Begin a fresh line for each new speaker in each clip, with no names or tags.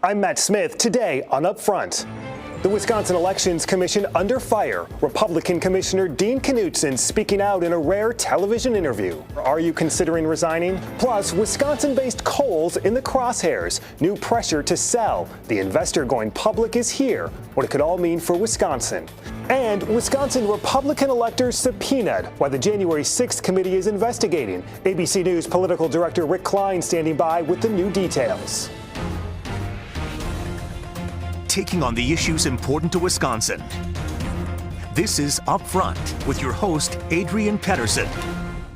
I'm Matt Smith. Today on Upfront, the Wisconsin Elections Commission under fire. Republican Commissioner Dean Knutson speaking out in a rare television interview. Are you considering resigning? Plus, Wisconsin-based Kohl's in the crosshairs. New pressure to sell. The investor going public is here. What it could all mean for Wisconsin. And Wisconsin Republican electors subpoenaed why the January 6th committee is investigating. ABC News political director Rick Klein standing by with the new details.
Taking on the issues important to Wisconsin. This is Upfront with your host, Adrian Pedersen.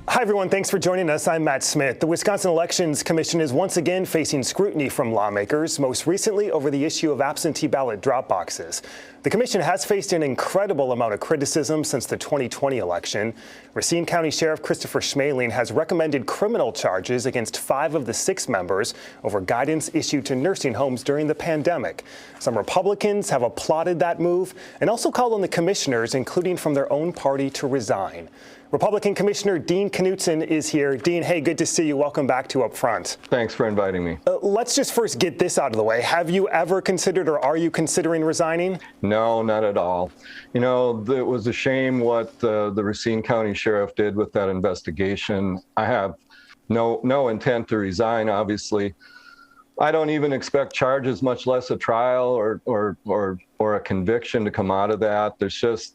Hi, everyone. Thanks for joining us. I'm Matt Smith. The Wisconsin Elections Commission is once again facing scrutiny from lawmakers, most recently over the issue of absentee ballot drop boxes. The commission has faced an incredible amount of criticism since the 2020 election. Racine County Sheriff Christopher Schmaling has recommended criminal charges against 5 of the 6 members over guidance issued to nursing homes during the pandemic. Some Republicans have applauded that move and also called on the commissioners, including from their own party, to resign. Republican Commissioner Dean Knutson is here. Dean, hey, good to see you. Welcome back to Upfront.
Thanks for inviting me.
Let's just first get this out of the way. Have you ever considered or are you considering resigning?
No, not at all. You know, it was a shame what the Racine County Sheriff did with that investigation. I have no intent to resign, obviously. I don't even expect charges, much less a trial or a conviction to come out of that.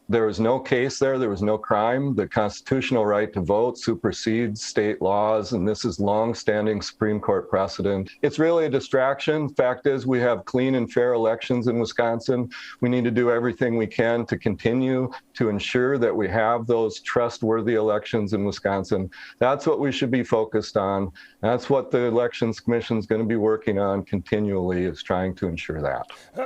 There was no case there. There was no crime. The constitutional right to vote supersedes state laws, and this is long-standing Supreme Court precedent. It's really a distraction. Fact is, we have clean and fair elections in Wisconsin. We need to do everything we can to continue to ensure that we have those trustworthy elections in Wisconsin. That's what we should be focused on. That's what the Elections Commission is going to be working on continually, is trying to ensure that.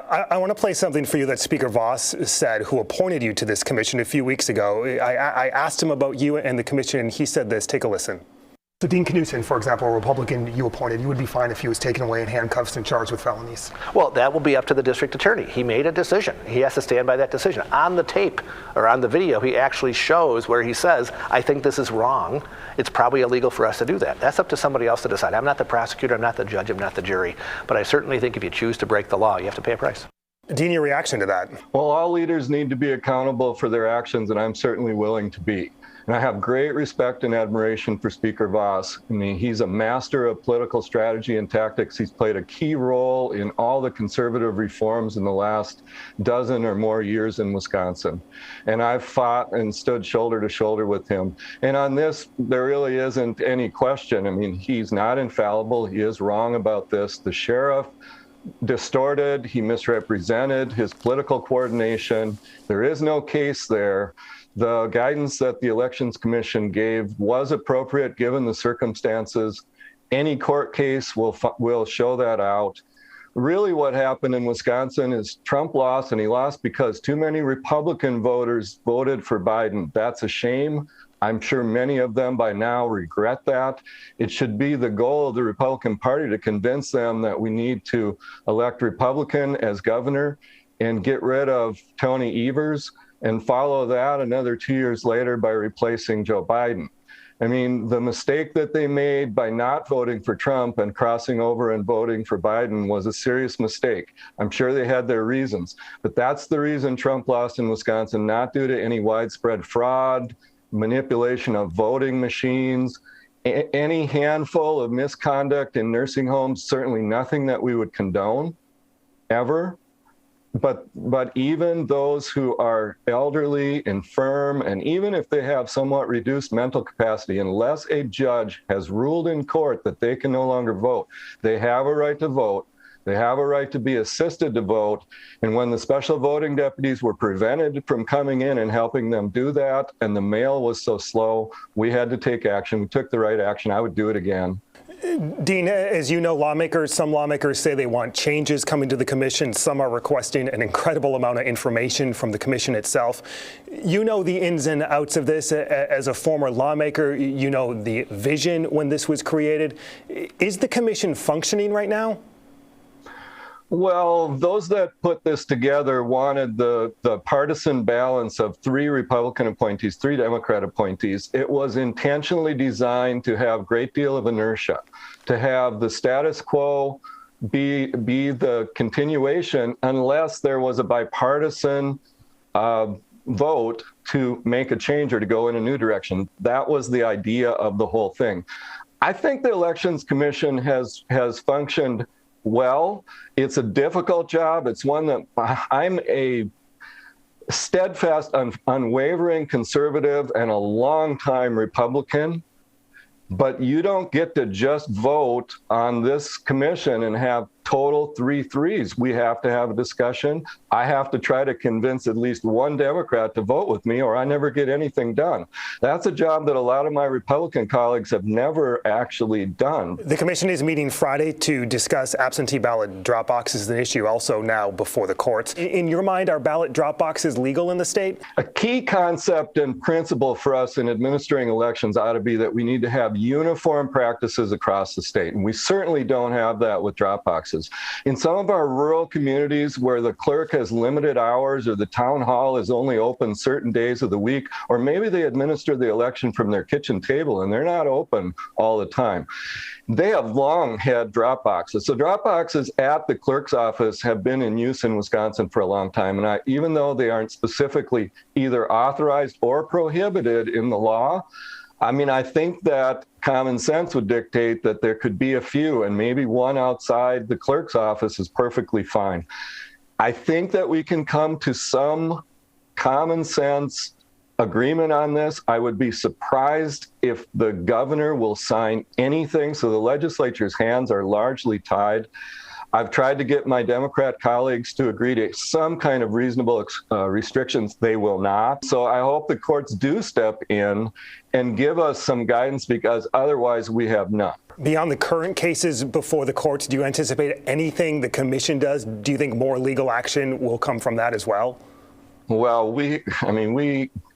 I want to play something for you that Speaker Voss said, who appointed you to this commission a few weeks ago. I asked him about you and the commission, and he said this. Take a listen. So Dean Knutson, for example, a Republican you appointed, you would be fine if he was taken away in handcuffs and charged with felonies.
Well, that will be up to the district attorney. He made a decision. He has to stand by that decision. On the tape or on the video, he actually shows where he says, I think this is wrong. It's probably illegal for us to do that. That's up to somebody else to decide. I'm not the prosecutor, I'm not the judge, I'm not the jury. But I certainly think if you choose to break the law, you have to pay a price.
Dean, your reaction to that?
Well, all leaders need to be accountable for their actions, and I'm certainly willing to be. And I have great respect and admiration for Speaker Voss. I mean, he's a master of political strategy and tactics. He's played a key role in all the conservative reforms in the last dozen or more years in Wisconsin. And I've fought and stood shoulder to shoulder with him. And on this, there really isn't any question. I mean, he's not infallible. He is wrong about this. The sheriff distorted, he misrepresented his political coordination. There is no case there. The guidance that the Elections Commission gave was appropriate given the circumstances. Any court case will show that out. Really what happened in Wisconsin is Trump lost, and he lost because too many Republican voters voted for Biden. That's a shame. I'm sure many of them by now regret that. It should be the goal of the Republican Party to convince them that we need to elect Republican as governor and get rid of Tony Evers, and follow that another 2 years later by replacing Joe Biden. I mean, the mistake that they made by not voting for Trump and crossing over and voting for Biden was a serious mistake. I'm sure they had their reasons, but that's the reason Trump lost in Wisconsin, not due to any widespread fraud, manipulation of voting machines, any handful of misconduct in nursing homes, certainly nothing that we would condone, ever. But even those who are elderly, infirm, and even if they have somewhat reduced mental capacity, unless a judge has ruled in court that they can no longer vote, they have a right to vote. They have a right to be assisted to vote. And when the special voting deputies were prevented from coming in and helping them do that, and the mail was so slow, we had to take action. We took the right action. I would do it again.
Dean, as you know, some lawmakers say they want changes coming to the commission. Some are requesting an incredible amount of information from the commission itself. You know the ins and outs of this as a former lawmaker. You know the vision when this was created. Is the commission functioning right now?
Well, those that put this together wanted the partisan balance of 3 Republican appointees, 3 Democrat appointees. It was intentionally designed to have a great deal of inertia, to have the status quo be the continuation unless there was a bipartisan vote to make a change or to go in a new direction. That was the idea of the whole thing. I think the Elections Commission has functioned well. It's a difficult job. It's one that I'm a steadfast, unwavering conservative and a longtime Republican. But you don't get to just vote on this commission and have total 3-3s. We have to have a discussion. I have to try to convince at least one Democrat to vote with me, or I never get anything done. That's a job that a lot of my Republican colleagues have never actually done.
The commission is meeting Friday to discuss absentee ballot drop boxes, an issue also now before the courts. In your mind, are ballot drop boxes legal in the state?
A key concept and principle for us in administering elections ought to be that we need to have uniform practices across the state. And we certainly don't have that with drop boxes. In some of our rural communities where the clerk has limited hours or the town hall is only open certain days of the week, or maybe they administer the election from their kitchen table and they're not open all the time, they have long had drop boxes. So drop boxes at the clerk's office have been in use in Wisconsin for a long time. And even though they aren't specifically either authorized or prohibited in the law, I mean, I think that common sense would dictate that there could be a few, and maybe one outside the clerk's office is perfectly fine. I think that we can come to some common sense agreement on this. I would be surprised if the governor will sign anything, so the legislature's hands are largely tied. I've tried to get my Democrat colleagues to agree to some kind of reasonable restrictions. They will not. So I hope the courts do step in and give us some guidance, because otherwise we have none.
Beyond the current cases before the courts, do you anticipate anything the commission does? Do you think more legal action will come from that as well?
Well, we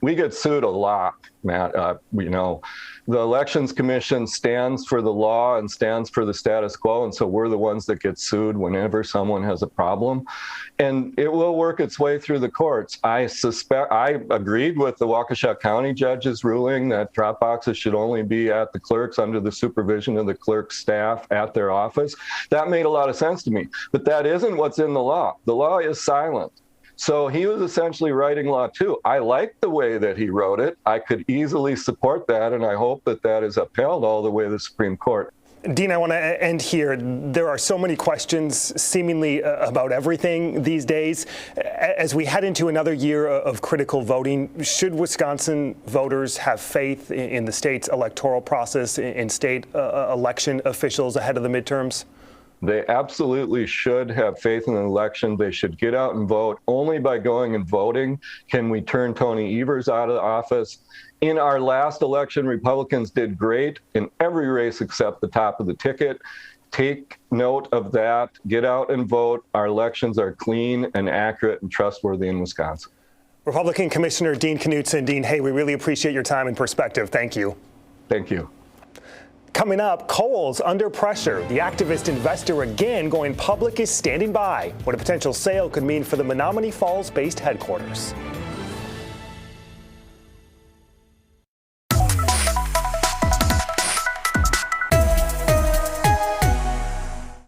get sued a lot, Matt. The Elections Commission stands for the law and stands for the status quo, and so we're the ones that get sued whenever someone has a problem. And it will work its way through the courts. I agreed with the Waukesha County judge's ruling that drop boxes should only be at the clerks under the supervision of the clerk's staff at their office. That made a lot of sense to me, but that isn't what's in the law. The law is silent. So he was essentially writing law too. I like the way that he wrote it. I could easily support that, and I hope that that is upheld all the way to the Supreme Court.
Dean, I want to end here. There are so many questions seemingly about everything these days. As we head into another year of critical voting, should Wisconsin voters have faith in the state's electoral process, in state election officials ahead of the midterms?
They absolutely should have faith in the election. They should get out and vote. Only by going and voting can we turn Tony Evers out of the office. In our last election, Republicans did great in every race except the top of the ticket. Take note of that. Get out and vote. Our elections are clean and accurate and trustworthy in Wisconsin.
Republican Commissioner Dean Knutson. Dean, hey, we really appreciate your time and perspective. Thank you.
Thank you.
Coming up, Kohl's under pressure. The activist investor again going public is standing by. What a potential sale could mean for the Menominee Falls-based headquarters.